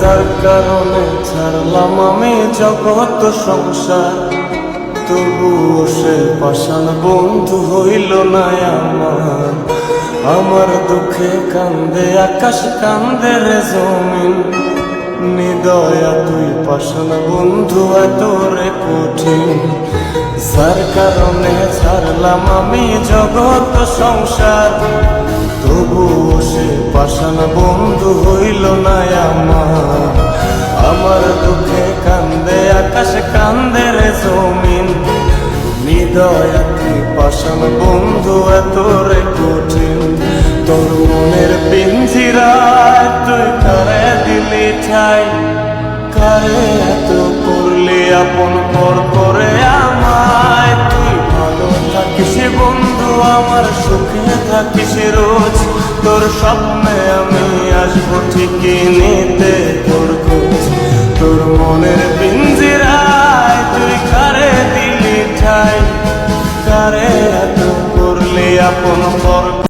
যার কারণে ছাড়লাম আমি জগৎ সংসার, তবুও সে পাষাণ বন্ধু হইল না আমার। আমার দুঃখে কান্দে আকাশ, কান্দে রে জমিন, নিদয়া তুই পাষাণ বন্ধু এত রে কঠিন। যার কারণে ছাড়লাম আমি জগৎ সংসার, তবুও সে পাষাণ বন্ধু হইল না আমার। আমার দুঃখে কান্দে আকাশ, কান্দে রে জমিন, নিদয়া তুই পাষাণ বন্ধু এত রে কঠিন। তোর মনের পিঞ্জিরায় তুই কারে দিলি ঠাই, কারে এত করলি আপন পর করে আমায়। তুই ভালো থাকিস বন্ধু আমার, সুখে থাকিস রোজ, তোর স্বপ্নে আমি আসবো ঠিকই নিতে তোর খোঁজ। তোর মনের পিঞ্জিরায় তুই কারে দিলি ঠাই, কারে এত করলি আপন পর